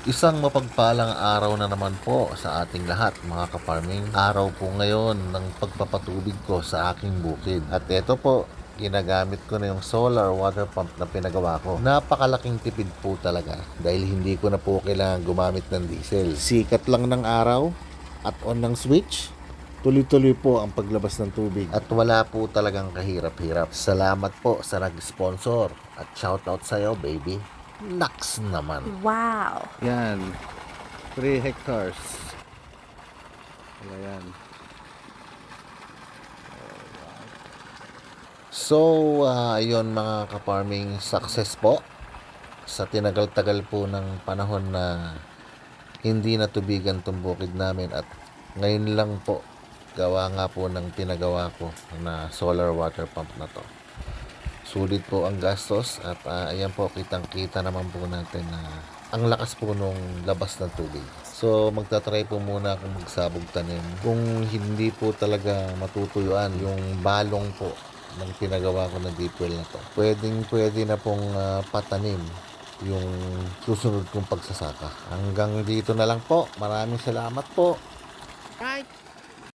Isang mapagpalang araw na naman po sa ating lahat mga ka-farming. Araw po ngayon ng pagpapatubig ko sa aking bukid. At ito po, ginagamit ko na yung solar water pump na pinagawa ko. Napakalaking tipid po talaga dahil hindi ko na po kailangan gumamit ng diesel. Sikat lang ng araw at on ng switch, tuloy-tuloy po ang paglabas ng tubig at wala po talagang kahirap-hirap. Salamat po sa nag-sponsor at shoutout sa'yo, baby. Naks naman. Wow! Yan, 3 hectares. Ayan. So, ayun mga ka-farming, success po sa tinagal-tagal po ng panahon na hindi natubigan tong bukid namin at ngayon lang po gawa nga po ng pinagawa ko na solar water pump na to. Sulit po ang gastos at ayan po, kitang-kita naman po natin na ang lakas po nung labas ng tubig. So magta-try po muna akong magsabog tanim. Kung hindi po talaga matutuyuan yung balong po ng pinagawa ko na deep well na to, pwede na pong patanim yung susunod kong pagsasaka. Hanggang dito na lang po. Maraming salamat po. Bye!